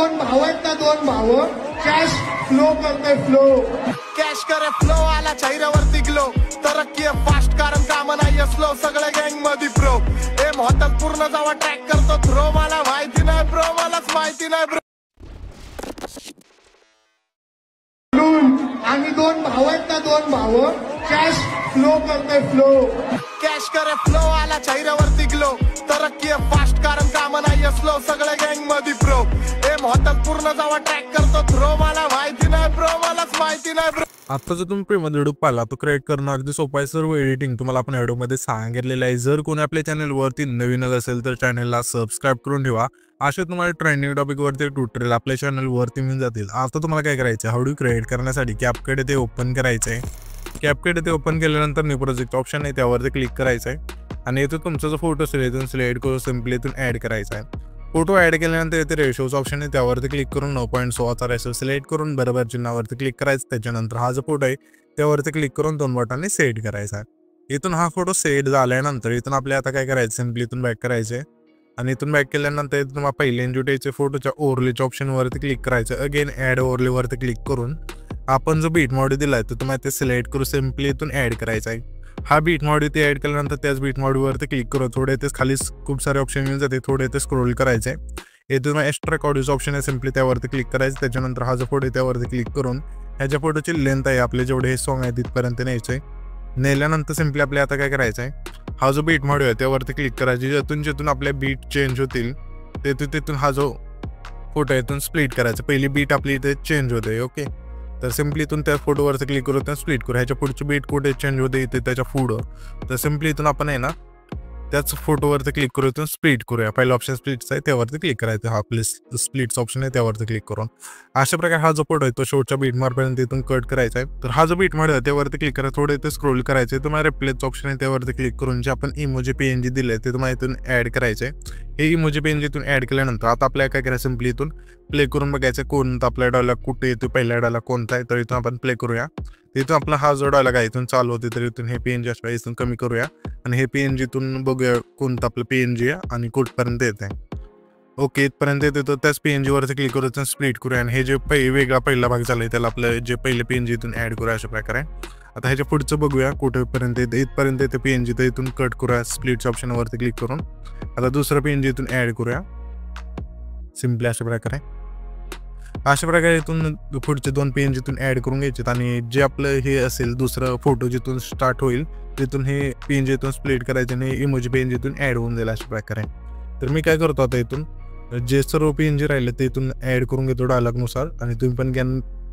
दोन भाव आहेत ना, दोन भाव कॅश फ्लो करते फ्लो. कॅश करे फ्लो आला चेहऱ्यावरती ग्लो. तरक्की फास्ट कारण काम नाही स्लो. सगळे गँग मध्ये प्रो. एम होतात पूर्ण जावा ट्रॅक करतो थ्रो. मला माहिती नाही ब्रो, मलाच माहिती नाही ब्रो. आणि दोन भाव आहेत ना, दोन भाव कॅश फ्लो करते फ्लो. कॅश करे फ्लो आला चेहऱ्यावरती ग्लो. तरक्की फास्ट कारण काम नाही स्लो. सगळे गँग मध्ये प्रो. एम होतात पूर्ण जावा ट्रॅक करतो थ्रो. मला माहिती नाही ब्रो, मलाच माहिती नाही ब्रो. आता जर तुम्ही प्रेमात व्हिडिओ पाहिला तो क्रिएट करणं अगदी सोपं आहे. सर्व एडिटिंग तुम्हाला आपण व्हिडिओमध्ये सांगितलेलं आहे. जर कोणी आपल्या चॅनलवरती नवीनच असेल तर चॅनलला सबस्क्राईब करून ठेवा. असे तुम्हाला ट्रेंडिंग टॉपिकवरती ट्युटोरियल आपल्या चॅनलवरती मिळून जातील. आता तुम्हाला काय करायचं आहे, व्हिडिओ क्रिएट करण्यासाठी कॅपकट ते ओपन करायचं आहे. कॅपकट ते ओपन केल्यानंतर न्यू प्रोजेक्ट ऑप्शन आहे त्यावरती क्लिक करायचं आहे. आणि इथून तुमचा जो फोटो असेल इथून सिलेक्ट करून सिम्पली इथून ॲड करायचा आहे. फोटो ॲड केल्यानंतर इथे रेशोचं ऑप्शन आहे त्यावरती क्लिक करून 9.16चा रेशो सिलेक्ट करून बरोबर चिन्हावरती क्लिक करायचं. त्याच्यानंतर हा जो फोटो आहे त्यावरती क्लिक करून दोन बटनने सेट करायचा आहे. इथून हा फोटो सेट झाल्यानंतर इथून आपल्या आता काय करायचं, सिम्पली इथून बॅक करायचे. आणि इथून बॅक केल्यानंतर इथून तुम्हाला पहिले एन्जुटेचे फोटोच्या ओव्हरलेच्या ऑप्शनवरती क्लिक करायचं. अगेन ॲड ओव्हरलेवरती क्लिक करून आपण जो बीट मॉड्यूल दिला आहे तो तुम्हाला ते सिलेक्ट करून सिम्पली इथून ॲड करायचा आहे. हा बीट मॉड्यूल ते ॲड केल्यानंतर त्याच बीट मॉड्यूलवरती क्लिक करून थोडे ते खाली खूप सारे ऑप्शन येऊन जाते. थोडे ते स्क्रोल करायचे. इथून एक्स्ट्रा ऑडिओचं ऑप्शन आहे सिम्पली त्यावरती क्लिक करायचं. त्याच्यानंतर हा जो फोटो आहे त्यावरती क्लिक करून ह्याच्या फोटोची लेंथ आहे आपले जेवढे हे सॉन्ग आहे तिथपर्यंत न्यायचं आहे. नेल्यानंतर सिम्पली आपल्या आता काय करायचं आहे, हा जो बीट मॉड्यूल आहे त्यावरती क्लिक करायची. जिथून आपले बीट चेंज होतील तिथून हा जो फोटो आहे इथून स्प्लिट करायचा. पहिली बीट आपली इथे चेंज होते. ओके, तर सिम्पली इथून त्या फोटोवरती क्लिक करू त्या स्प्लिट करू. ह्याच्या पुढची बीट कुठे चेंज होते इथे त्याच्या पुढं. तर सिम्पली इथून आपण आहे ना त्याच फोटोवरती क्लिक करू इथून स्प्लिट करूया. पहिला ऑप्शन स्प्लिटचा आहे त्यावरती क्लिक करायचं. हा स्प्लिटचा ऑप्शन आहे त्यावरती क्लिक करून अशा प्रकारे हा जो फोटो आहे तो शेवटच्या बीट मार्कपर्यंत इथून कट करायचा आहे. तर हा जो बीट मार्क आहे त्यावरती क्लिक करायचं. थोडं इथे स्क्रोल करायचं. तुम्हाला रिप्लेसचं ऑप्शन आहे त्यावरती क्लिक करून जे आपण इमोजी PNG दिले ते तुम्हाला इथून ॲड करायचं आहे. हे इमोजी PNG इथून ॲड केल्यानंतर आता आपल्याला काय करायचं, सिम्पली इथून प्ले करून बघायचं कोणता आपला डायलॉग कुठे येतो, पहिला डायलॉग कोणता आहे. तर इथून आपण प्ले करूया. इथून आपला हा जो डायलॉग आहे इथून चालू होते तर इथून हे PNG असं इथून कमी करूया. आणि हे PNG इथून बघूया कोणतं आपलं PNG आहे आणि कुठपर्यंत येत आहे. ओके, इथपर्यंत येते तर त्याच PNG वरती क्लिक करू स्प्लिट करूया. आणि हे जे वेगळा पहिला भाग झाला आहे त्याला आपलं जे पहिले PNG इथून ॲड करूया अशा प्रकारे. आता ह्याच्या पुढचं बघूया कुठेपर्यंत येते. इथपर्यंत येते PNG तर इथून कट करूया स्प्लिटच्या ऑप्शनवरती क्लिक करून. आता दुसरं PNG इथून ॲड करूया सिम्पली अशा प्रकारे. इथून पुढचे दोन PNG इथून ॲड करून घ्यायचे. आणि जे आपलं हे असेल दुसरं फोटो जिथून स्टार्ट होईल तिथून हे PNG इथून स्प्लिट करायचे आणि इमोजी PNG इथून ॲड होऊन जाईल अशा प्रकारे. तर मी काय करतो आता इथून जे सर्व PNG राहिले ते इथून ॲड करून घेतो डायलॉगनुसार. आणि तुम्ही पण घ्या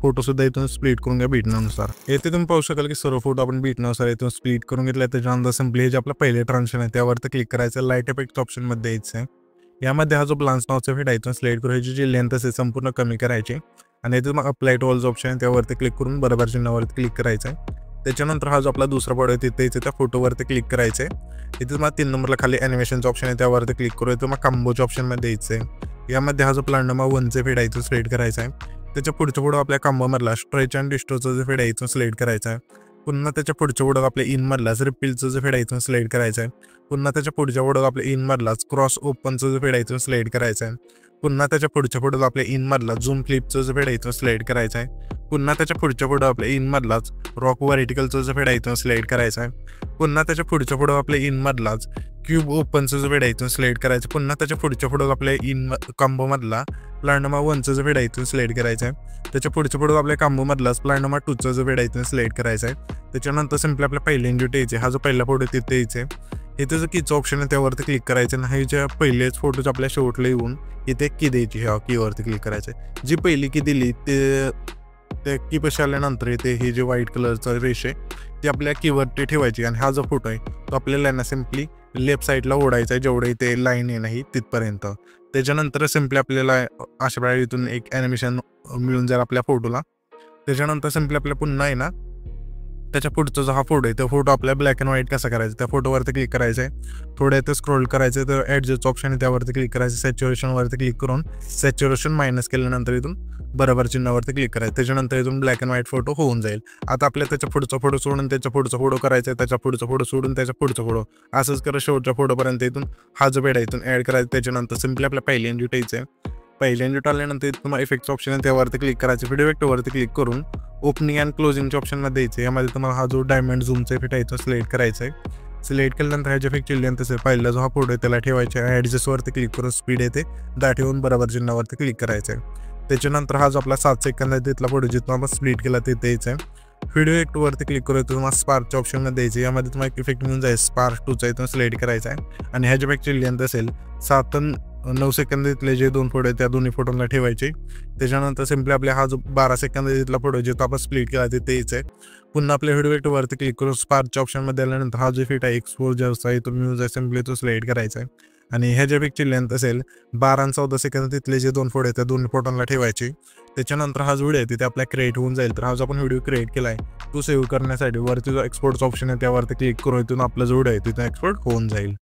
फोटो सुद्धा इथून स्प्लिट करून घ्या बीटनुसार. येथे तुम्ही पाहू शकाल की सर्व फोटो आपण बीटनुसार इथून स्प्लिट करून घेतला. त्याच्यानंतर सिम्पली हे जे आपलं पहिले ट्रान्झिशन आहे त्यावरती क्लिक करायचं. लाईट इफेक्ट ऑप्शनमध्ये यायचं आहे. यामध्ये हा जो ब्लान्स नावचा फेड आहे इथून सिलेक्ट करून ह्याची जी लेंथ असेल संपूर्ण कमी करायची. आणि इथून मग अप्लाय टू ऑलचं ऑप्शन आहे त्यावरती क्लिक करून बरोबर चिन्हावरती क्लिक करायचं आहे. त्याच्यानंतर हा जो आपला दुसरा फोटो आहे तिथे त्या फोटोवरती क्लिक करायचं आहे. इथे मग 3 नंबरला खाली ॲनिमेशनचं ऑप्शन आहे त्यावरती क्लिक करू. इथं मग कॉम्बोच्या ऑप्शनमध्ये यायचं आहे. यामध्ये हा जो प्लांडमा 1चे फेड आहे इथून सिलेक्ट करायचा आहे. त्याच्या पुढच्या फोटो आपल्या कॉम्बोमधला स्ट्रेच अँड डिस्टोरचा जो फेड आहे इथून सिलेक्ट करायचा आहे. पुन्हा त्याच्या पुढच्या फोटो आपल्या इनमधलाच रिपीलचं जो फेड आहे इथून सिलेक्ट करायचं आहे. पुन्हा त्याच्या पुढच्या फोटो आपल्या इनमधलाच क्रॉस ओपनचं जो फेड आहे इथून सिलेक्ट करायचं आहे. पुन्हा त्याच्या पुढच्या फोटो आपल्या इनमधला झूम फ्लिपचं जो फेड आहे इथून सिलेक्ट करायचं आहे. पुन्हा त्याच्या पुढच्या फोटो आपल्या इनमधलाच रॉक व्हर्टिकलचं जो फेड आहे इथून सिलेक्ट करायचं आहे. पुन्हा त्याच्या पुढच्या फोटो आपल्या इनमधलाच क्यूब ओपनचं जो फेड आहे इथून सिलेक्ट करायचं. पुन्हा त्याच्या पुढच्या फोटो आपल्या कॉम्बोमधला प्लांडमा 1चं जो फेड आहे इथून सिलेक्ट करायचं आहे. त्याच्या पुढच्या फोटो आपल्या कॉम्बोमधलाच प्लांडमा 2चं जो फेड आहे इथून सिलेक्ट करायचं आहे. त्याच्यानंतर सिम्पली आपल्या पहिले एन्जुट यायचे. हा जो पहिला फोटो तिथे यायचे. इथे जो कीचं ऑप्शन आहे त्यावरती क्लिक करायचं. आणि ज्या पहिलेच फोटोचे आपल्या शेवटला येऊन इथे की द्यायची. ह्या कीवरती क्लिक करायचं. जी पहिली की दिली ते की पशी आल्यानंतर इथे हे जे व्हाईट कलरचं रेष आहे ती आपल्या कीवरती ठेवायची. आणि हा जो फोटो आहे तो आपल्याला ना सिम्पली लेफ्ट साईडला ओढायचा आहे जेवढे इथे लाईन आहे नाही तिथपर्यंत. त्याच्यानंतर सिम्पली आपल्याला अशा प्रकारे इथून एक ॲनिमेशन मिळून जाईल आपल्या फोटोला. त्याच्यानंतर सिम्पली आपल्याला पुन्हा आहे ना त्याच्या पुढचा जो हा फोटो आहे तो फोटो आपल्या ब्लॅक अँड व्हाईट कसा करायचा त्या फोटोवरती क्लिक करायचं आहे. थोडं इथे स्क्रोल करायचं तर ॲडजस्टचं ऑप्शन आहे त्यावरती क्लिक करायचं. सॅच्युरेशनवरती क्लिक करून सॅच्युरेशन मायनस केल्यानंतर इथून बरोबर चिन्हावरती क्लिक करायचं. त्याच्यानंतर इथून ब्लॅक अँड व्हाईट फोटो होऊन जाईल. आता आपल्याला त्याच्या पुढचा फोटो सोडून त्याच्या पुढचा फोटो करायचा आहे. त्याच्या पुढचा फोटो सोडून त्याच्या पुढचा फोटो असंच करत शेवटच्या फोटोपर्यंत इथून हा जो बेड आहे इथून ॲड करायचा. त्याच्यानंतर सिम्पली आपल्या पहिले एन्जुट यायचं आहे. पहिले इनपुट आल्यानंतर इथं तुम्हाला इफेक्ट ऑप्शन आहे त्यावरती क्लिक करायचं. व्हिडिओ इफेक्टवरती क्लिक करून ओपनिंग अँड क्लोजिंगच्या ऑप्शनमध्ये द्यायचं. यामध्ये तुम्हाला हा जो डायमंड झूमचा इफेक्ट आहे तो सिलेक्ट करायचा आहे. सिलेक्ट केल्यानंतर ह्याच्या इफेक्ट चिल्ड्रन तसे पहिला जो हा फोटो आहे त्याला ठेवायचा आहे. ॲडजस्टवरती क्लिक करून स्पीड येते त्या ठेवून बरोबर चिन्हावरती क्लिक करायचं आहे. त्याच्यानंतर हा जो आपला 7 सेकंद आहे तिथला फोटो जिथून आपण स्प्लिट केला ते द्यायचं आहे. व्हिडिओ इफेक्टवरती क्लिक करून तुम्हाला स्पार्कच्या ऑप्शनमध्ये द्यायचे. यामध्ये तुम्हाला एक इफेक्ट मिळून जाईल स्पार्क 2चा इथून सिलेक्ट करायचा आहे आणि ह्याच्या इफेक्ट चिल्ड्रन असेल 7 आणि 9 सेकंद तिथले जे 2 फोटो आहेत त्या दोन्ही फोटोला ठेवायचे. त्याच्यानंतर सिम्पली आपल्या हा जो 12 सेकंद तिथला फोटो जिथं आपण स्प्लिट केला ते द्यायचं आहे. पुन्हा आपल्या व्हिडिओ इफेक्टवरती क्लिक करून स्पार्कच्या ऑप्शनमध्ये आल्यानंतर हा जो इफेक्ट आहे एक्सपोजरचा आहे तो म्यूज आहे सिम्पली तो सिलेक्ट करायचा आहे आणि ह्याच्या इफेक्टची लेंथ असेल 12 आणि 14 सेकंद तिथले जे 2 फोटो आहेत त्या दोन्ही फोटोला ठेवायचे. त्याच्यानंतर हा जो व्हिडिओ आहे तिथे आपला क्रिएट होऊन जाईल. तर हा जो आपण व्हिडिओ क्रिएट केला आहे तो सेव्ह करण्यासाठी वरती जो एक्सपोर्टचा ऑप्शन आहे त्यावरती क्लिक करून इथून आपला जो व्हिडिओ आहे तिथे एक्सपोर्ट होऊन जाईल.